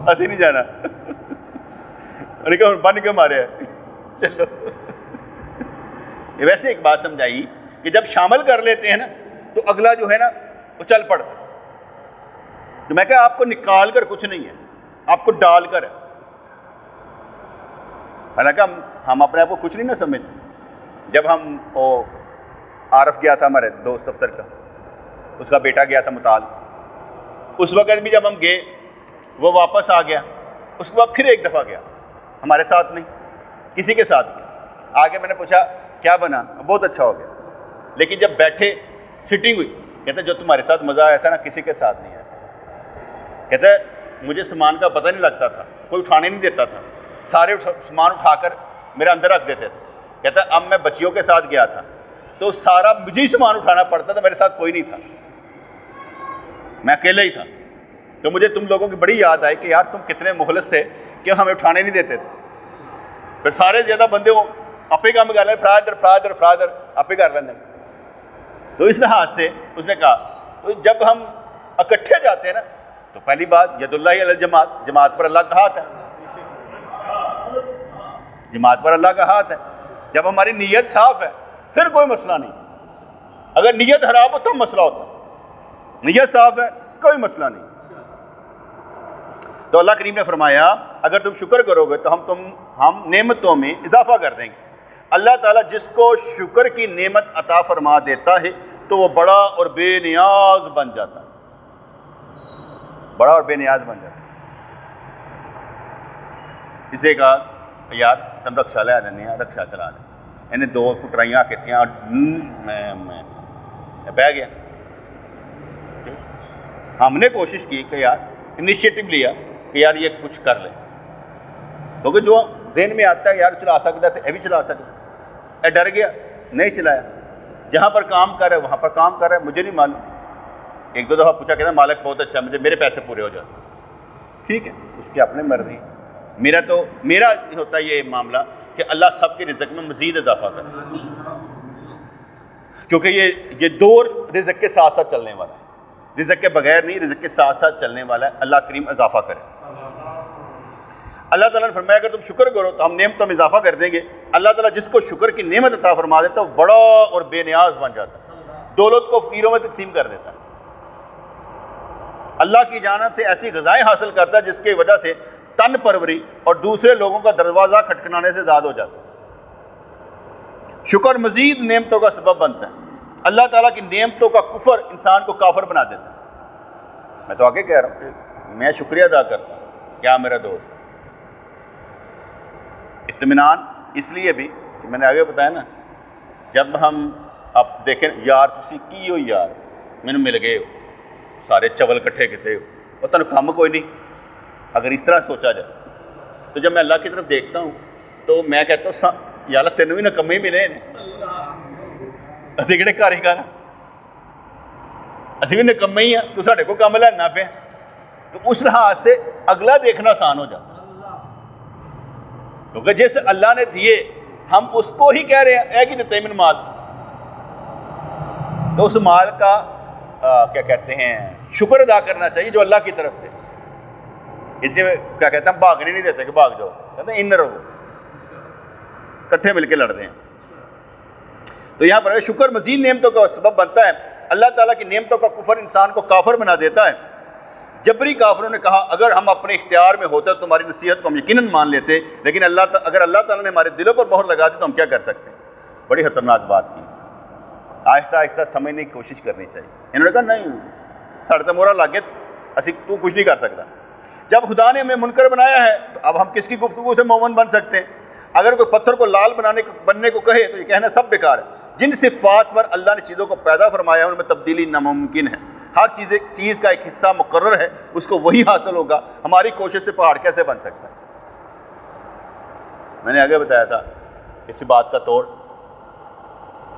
اسی نہیں جانا. اور کہ بن کے مارے چلو. ویسے ایک بات سمجھائی کہ جب شامل کر لیتے ہیں نا تو اگلا جو ہے نا وہ چل پڑتا. تو میں کہا آپ کو نکال کر کچھ نہیں ہے, آپ کو ڈال کر ہے. حالانکہ ہم اپنے آپ کو کچھ نہیں نہ سمجھتے. جب ہم وہ عارف گیا تھا ہمارے دوست دفتر کا, اس کا بیٹا گیا تھا مطال, اس وقت بھی جب ہم گئے وہ واپس آ گیا. اس کے بعد پھر ایک دفعہ گیا, ہمارے ساتھ نہیں کسی کے ساتھ گیا. آگے میں نے پوچھا کیا بنا, بہت اچھا ہو گیا. لیکن جب بیٹھے سٹنگ ہوئی, کہتے جو تمہارے ساتھ مزہ آیا تھا نا کسی کے ساتھ نہیں آیا. کہتے مجھے سامان کا پتہ نہیں لگتا تھا, کوئی اٹھانے نہیں دیتا تھا, سارے سامان اٹھا کر میرے اندر رکھ دیتے تھے. کہتا اب میں بچیوں کے ساتھ گیا تھا تو سارا مجھے ہی سامان اٹھانا پڑتا تھا, میرے ساتھ کوئی نہیں تھا, میں اکیلے ہی تھا. تو مجھے تم لوگوں کی بڑی یاد آئی کہ یار تم کتنے مخلص تھے کہ ہمیں اٹھانے نہیں دیتے تھے. پھر سارے زیادہ بندے وہ آپ ہی کام کر لیں, فرادر آپ ہی کر لیں. تو اس لحاظ سے اس نے کہا تو جب ہم اکٹھے جاتے ہیں نا تو پہلی بات ید اللہ علی الجماعت, جماعت پر اللہ کا ہاتھ ہے, جماعت پر اللہ کا ہاتھ ہے. جب ہماری نیت صاف ہے پھر کوئی مسئلہ نہیں. اگر نیت خراب ہو تب مسئلہ ہوتا ہے, نیت صاف ہے کوئی مسئلہ نہیں. تو اللہ کریم نے فرمایا اگر تم شکر کرو گے تو ہم نعمتوں میں اضافہ کر دیں گے. اللہ تعالیٰ جس کو شکر کی نعمت عطا فرما دیتا ہے تو وہ بڑا اور بے نیاز بن جاتا ہے, بڑا اور بے نیاز بن جاتا ہے. اسے کہا یار تم رکشا لے دیں, رکشا چلا لیں. انہیں 2 کٹرائیاں کتیاں اور میں بہ گیا. ہم نے کوشش کی کہ یار انیشیٹو لیا کہ یار یہ کچھ کر لیں, کیونکہ جو ذہن میں آتا ہے یار چلا سکتا ہے تو یہ بھی چلا سکتا ہے. ڈر گیا نہیں چلایا. جہاں پر کام کر رہا ہے وہاں پر کام کر رہا ہے, مجھے نہیں معلوم. 1-2 دفعہ پوچھا کہتا مالک بہت اچھا, مجھے میرے پیسے پورے ہو جاتے. ٹھیک ہے, اس کی اپنے مرضی. میرا ہوتا ہے یہ معاملہ کہ اللہ سب کے رزق میں مزید اضافہ کرے, کیونکہ یہ دور رزق کے ساتھ ساتھ چلنے والا ہے, رزق کے بغیر نہیں, رزق کے ساتھ ساتھ چلنے والا ہے. اللہ کریم اضافہ کرے. اللہ تعالیٰ نے فرمایا اگر تم شکر کرو تو ہم نعمتوں میں اضافہ کر دیں گے. اللہ تعالیٰ جس کو شکر کی نعمت عطا فرما دیتا ہے وہ بڑا اور بے نیاز بن جاتا ہے, دولت کو فقیروں میں تقسیم کر دیتا ہے. اللہ کی جانب سے ایسی غذائیں حاصل کرتا ہے جس کی وجہ سے تن پروری اور دوسرے لوگوں کا دروازہ کھٹکھنانے سے زاد ہو جاتا ہے. شکر مزید نعمتوں کا سبب بنتا ہے. اللہ تعالیٰ کی نعمتوں کا کفر انسان کو کافر بنا دیتا ہے. میں تو آگے کہہ رہا ہوں کہ میں شکریہ ادا کرتا ہوں. کیا میرا دوست اطمینان اس لیے بھی کہ میں نے آگے بتایا نا, جب ہم اب دیکھیں یار تسی کی ہو یار میں مل گئے ہو سارے چول کٹھے کیتے ہو اور تنہوں کام کوئی نہیں, اگر اس طرح سوچا جائے تو جب میں اللہ کی طرف دیکھتا ہوں تو میں کہتا ہوں یا اللہ تینوں بھی نکمے ہی ملے ہیں, اسی کہڑے کاریگر ہیں, اسی بھی نکمے ہی ہیں, تو ساڈے کو کام لینا پہ. تو اس لحاظ سے اگلا دیکھنا آسان ہو جاتا, کیونکہ جس اللہ نے دیے ہم اس کو ہی کہہ رہے ہیں اے کی دیتے من مال, تو اس مال کا کیا کہتے ہیں شکر ادا کرنا چاہیے جو اللہ کی طرف سے. اس لیے کیا کہتے ہیں ہم بھاگنے نہیں دیتے کہ بھاگ جاؤ, کہتے ہیں ان رہو, کٹھے مل کے لڑتے ہیں. تو یہاں پر شکر مزید نعمتوں کا سبب بنتا ہے. اللہ تعالیٰ کی نعمتوں کا کفر انسان کو کافر بنا دیتا ہے. جبری کافروں نے کہا اگر ہم اپنے اختیار میں ہوتے تو تمہاری نصیحت کو ہم یقیناً مان لیتے, لیکن اگر اللہ تعالیٰ نے ہمارے دلوں پر مہر لگا دی تو ہم کیا کر سکتے ہیں. بڑی خطرناک بات کی. آہستہ آہستہ سمجھنے کی کوشش کرنی چاہیے. انہوں نے کہا نہیں ساڑھے تو مورا لاگے اسی تو کچھ نہیں کر سکتا. جب خدا نے ہمیں منکر بنایا ہے تو اب ہم کس کی گفتگو سے مومن بن سکتے ہیں. اگر کوئی پتھر کو لال بننے کو کہے تو یہ کہنا سب بیکار ہے. جن صفات پر اللہ نے چیزوں کو پیدا فرمایا ہے ان میں تبدیلی ناممکن ہے. ہر چیز کا ایک حصہ مقرر ہے, اس کو وہی حاصل ہوگا. ہماری کوشش سے پہاڑ کیسے بن سکتا ہے. میں نے آگے بتایا تھا اسی بات کا طور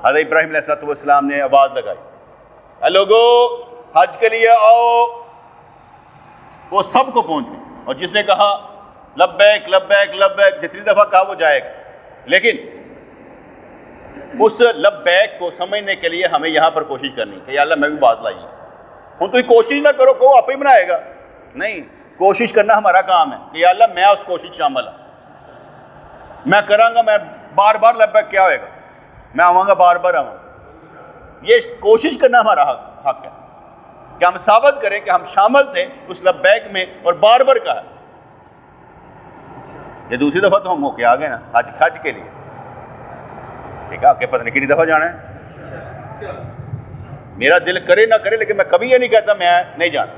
حضرت ابراہیم علیہ السلام نے آواز لگائی اے لوگو حج کے لیے آؤ, وہ سب کو پہنچ گئے. اور جس نے کہا لبیک لبیک لبیک جتنی دفعہ کہا وہ جائے گا, لیکن اس لبیک کو سمجھنے کے لیے ہمیں یہاں پر کوشش کرنی کہ یا اللہ میں بھی بات لائی ہوں. تو کوشش نہ کرو کہ وہ آپ ہی بنائے گا, نہیں, کوشش کرنا ہمارا کام ہے کہ یا اللہ میں اس کوشش شامل ہوں, میں کراں گا, میں بار بار لبیک کیا ہوئے گا, میں آواں گا بار بار آواں. یہ کوشش کرنا ہمارا حق ہے کہ ہم ثابت کریں کہ ہم شامل تھے اس لبیک میں اور بار بار کہا. یہ دوسری دفعہ تو ہم ہو کے آ گئے نا حج کے لیے, ٹھیک ہے, کہ پتہ نہیں کتنی دفعہ جانا ہے. میرا دل کرے نہ کرے لیکن میں کبھی یہ نہیں کہتا میں نہیں جانا,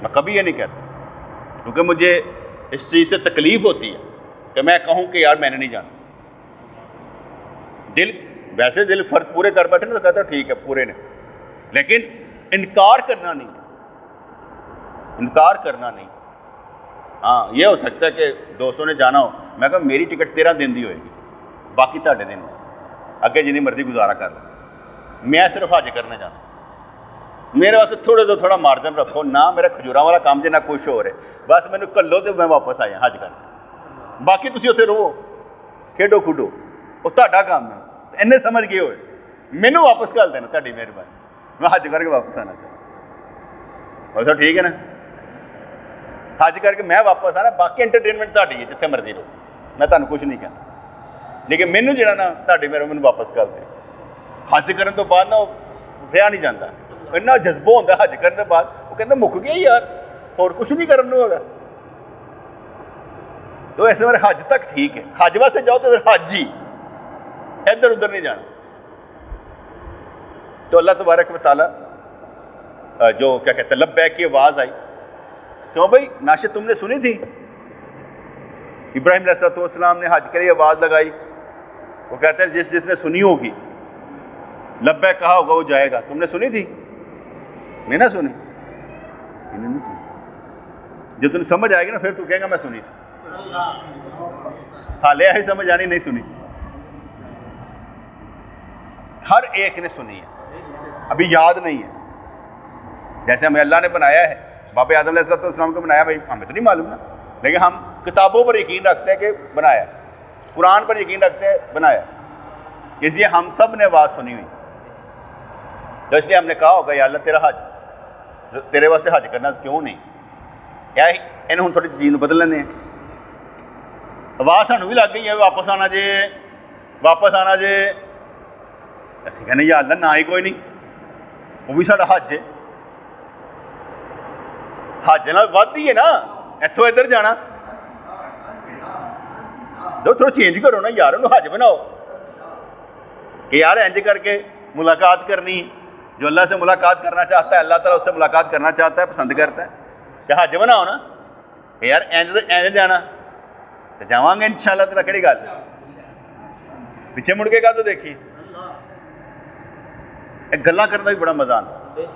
میں کبھی یہ نہیں کہتا, کیونکہ مجھے اس چیز سے تکلیف ہوتی ہے کہ میں کہوں کہ یار میں نے نہیں جانا. ویسے دل فرض پورے کر بیٹھے نا تو کہتا ٹھیک ہے پورے نے, لیکن انکار کرنا نہیں, انکار کرنا نہیں. ہاں یہ ہو سکتا ہے کہ دوستوں نے جانا ہو, میں کہا میری ٹکٹ 13 دن دی ہوئے گی, باقی تھوڑے دن اگے جنہیں مرضی گزارا کر لیں, میں صرف حج کرنے جانا. میرے واسطے تھوڑا مارجن رکھو نہ, میرا کھجوراں والا کام جے نہ کچھ ہو رہے, بس مینوں کلو تو میں واپس آیا حج کر. باقی تسی اتنے رہو کھیڈو کھڈو, وہ تہاڈا کام ہے. اینے سمجھ گئے ہوئے مینوں واپس گھل دینا, تہاڈی مہربانی, میں حج کر کے واپس آنا چاہتا. اور ٹھیک ہے نا, حج کر کے میں واپس آنا, باقی انٹرٹینمنٹ تہاڈی ہے جتنے مرضی رہو, میں تہانوں کچھ نہیں کہنا, لیکن مینوں جڑا نا تہاڈی مہربانی واپس کر دے. حج کرن تو بعد نا رہا نہیں جاتا, اتنا جذبہ ہوتا ہے حج کرنے کے بعد, وہ کہتا مک گیا یار اور کچھ نہیں کرنا ہوگا. تو ایسے میرے حج تک ٹھیک ہے, حج واسطے جاؤ تو حج ہی, ادھر ادھر نہیں جانا. تو اللہ تبارک و تعالیٰ جو کیا کہتے ہیں لبیک کی آواز آئی, کیوں بھائی ناشد تم نے سنی تھی؟ ابراہیم علیہ السلام نے حج کے لیے آواز لگائی, وہ کہتے ہیں جس نے سنی ہوگی لبیک کہا ہوگا وہ جائے گا. تم نے سنی تھی؟ میں نہ سنی, میں نے نہیں سنی. جو تم سمجھ آئے گی نا پھر تو کہے گا میں سنی سی, حالے آئی سمجھ آنی نہیں سنی. ہر ایک نے سنی ہے, ابھی یاد نہیں ہے. جیسے ہمیں اللہ نے بنایا ہے, باپ آدم علیہ السلام کو بنایا, بھائی ہمیں تو نہیں معلوم نا, لیکن ہم کتابوں پر یقین رکھتے ہیں کہ بنایا, قرآن پر یقین رکھتے ہیں بنایا. اس لیے ہم سب نے آواز سنی ہوئی, تو اس لیے ہم نے کہا ہوگا یا اللہ تیرا حج, تیرے واسطے حج کرنا کیوں نہیں, کیا انہوں تھوڑی چیز بدل لینے ہیں, آواز سانو بھی لگ گئی ہے واپس آنا جے واپس آنا جے. اسی کہنے یا اللہ نہ ہی کوئی نہیں, وہ بھی ساڈا حج ہے. حج نال ودھ ہی ہے نا اتوں ادھر جانا. تھوڑا چینج کرو نا یار, انہوں حج بناؤ کہ یار انج کر کے ملاقات کرنی. جو اللہ سے ملاقات کرنا چاہتا ہے اللہ تعالیٰ اس سے ملاقات کرنا چاہتا ہے, پسند کرتا ہے. کہ حج بناؤ نا کہ یار انج جانا تو جاواں گے انشاءاللہ تعالیٰ. کہڑی گل پیچھے مڑ کے گل تو دیکھیے. گلاں کرنے کا بھی بڑا مزہ آتا ہے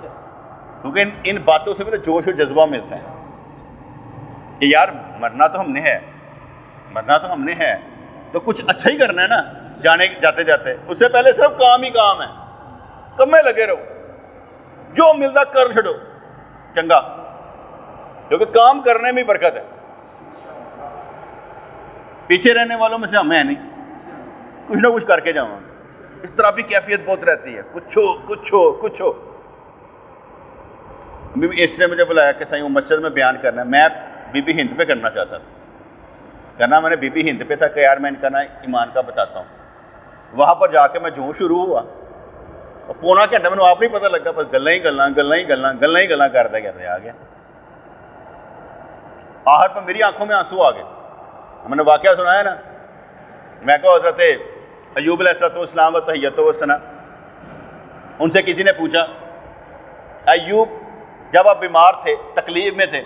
کیونکہ ان باتوں سے بھی تو جوش و جذبہ ملتا ہے کہ یار مرنا تو ہم نے ہے, مرنا تو ہم نے ہے تو کچھ اچھا ہی کرنا ہے نا جاتے جاتے. اس سے پہلے صرف کام ہی کام ہے, کمے لگے رہو, جو ملتا کر چھڑو چنگا, کیونکہ کام کرنے میں برکت ہے. پیچھے رہنے والوں میں سے ہم ہیں نہیں, کچھ نہ کچھ کر کے جاؤں. اس طرح بھی کیفیت بہت رہتی ہے, کچھ ہو کچھ ہو کچھ ہو. اس نے مجھے بلایا کہ صحیح مسجد میں بیان کرنا ہے. میں بی بی ہند پہ کرنا چاہتا تھا, کرنا میں نے بی بی ہند پہ تھا کہ یار میں ان کا نا ایمان کا بتاتا ہوں. وہاں پر جا کے میں جو شروع ہوا اور پونا گھنٹہ میں آپ نہیں پتہ لگا, بس گلاں ہی گلاں کرتے کرتے آ گیا. آخر پر میری آنکھوں میں آنسو آ گئے. میں نے واقعہ سنایا نا, میں کہا حضرت ایوب علیہ السلام و تحیۃ و ثنا, ان سے کسی نے پوچھا ایوب جب آپ بیمار تھے تکلیف میں تھے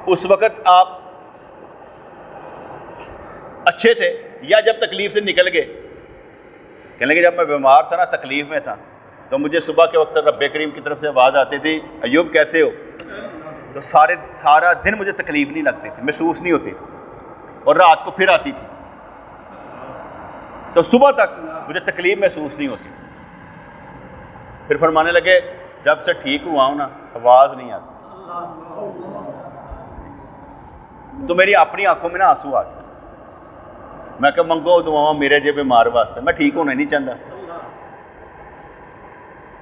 اس وقت آپ اچھے تھے یا جب تکلیف سے نکل گئے؟ کہنے لگے جب میں بیمار تھا نا تکلیف میں تھا تو مجھے صبح کے وقت رب کریم کی طرف سے آواز آتی تھی ایوب کیسے ہو, تو سارا دن مجھے تکلیف نہیں لگتی تھی, محسوس نہیں ہوتی, اور رات کو پھر آتی تھی تو صبح تک مجھے تکلیف محسوس نہیں ہوتی. پھر فرمانے لگے جب سے ٹھیک ہوا ہوں نا آواز نہیں آتی. تو میری اپنی آنکھوں میں نا آنسو آ گئے. میں کہ منگو دعاواں میرے جے بیمار واسطے, میں ٹھیک ہونا نہیں چاہتا.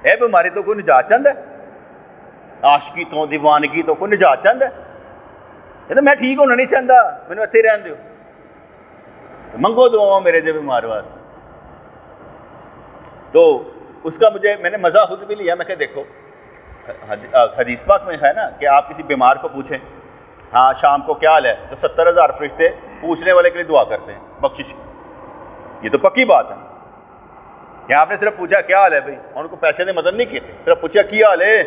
اے بیماری تو کوئی نجات چاہتا ہے, عاشقی تو دیوانگی تو کوئی نجات چاہتا ہے. یہ تو میں ٹھیک ہونا نہیں چاہتا, مینوں اتنے رہن دیو, منگو دعاواں میرے جے بیمار واسطے. تو اس کا میں نے مزہ خود بھی لیا. میں کہ دیکھو حدیث پاک میں ہے نا کہ آپ کسی بیمار کو پوچھیں ہاں شام کو کیا حال ہے, تو 70,000 فرشتے پوچھنے والے کے لیے دعا کرتے ہیں بخشش. یہ تو پکی بات ہے کہ آپ نے صرف پوچھا کیا حال ہے بھائی, ان کو پیسے سے مدد نہیں کیتے, صرف پوچھا کیا حال ہے,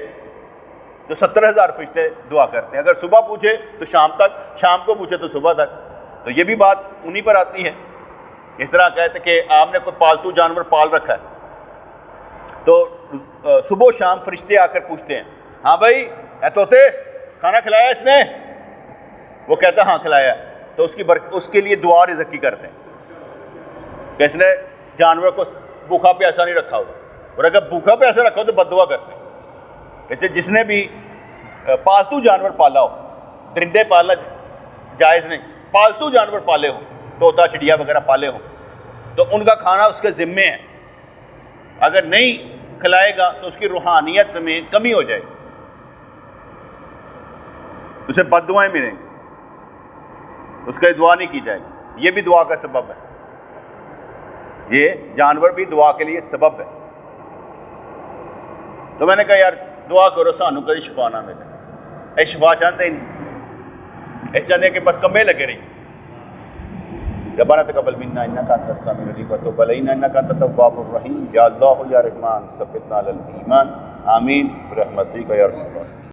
تو 70,000 فرشتے دعا کرتے ہیں. اگر صبح پوچھے تو شام تک, شام کو پوچھے تو صبح تک. تو یہ بھی بات انہی پر آتی ہے. اس طرح کہتے کہ آپ نے کوئی پالتو جانور پال رکھا ہے تو صبح و شام فرشتے آ کر پوچھتے ہیں ہاں بھائی اے طوطے کھانا کھلایا اس نے, وہ کہتا ہے ہاں کھلایا, تو اس کے لیے دعا رزق کی کرتے ہیں کہ اس نے جانور کو بھوکا پیاسا نہیں رکھا ہوگا, اور اگر بھوکا پیاسا رکھا ہو تو بد دعا کرتے ہیں. جیسے جس نے بھی پالتو جانور پالا ہو, درندے پالنا جائز نہیں, پالتو جانور پالے ہو, طوطا چڑیا وغیرہ پالے ہو, تو ان کا کھانا اس کے ذمے ہے. اگر نہیں کھلائے گا تو اس کی روحانیت میں کمی ہو جائے گی, اسے بد دعائیں ملیں گی, اس کے لیے دعا نہیں کی جائے گی. یہ بھی دعا کا سبب ہے, یہ جانور بھی دعا کے لیے سبب ہے. تو میں نے کہا یار دعا کرو سانو کبھی شفا نہ ملے. اے شفا چاہتے ہی نہیں, ایسے چاہتے ہیں کہ بس کمے لگے رہی. ربنا تقبل منا انک انت السمیع العلیم وتب علینا انک انت التواب الرحیم. یا اللہ یا رحمان ثبتنا علی الایمان, آمین برحمتک یا ارحم الراحمین.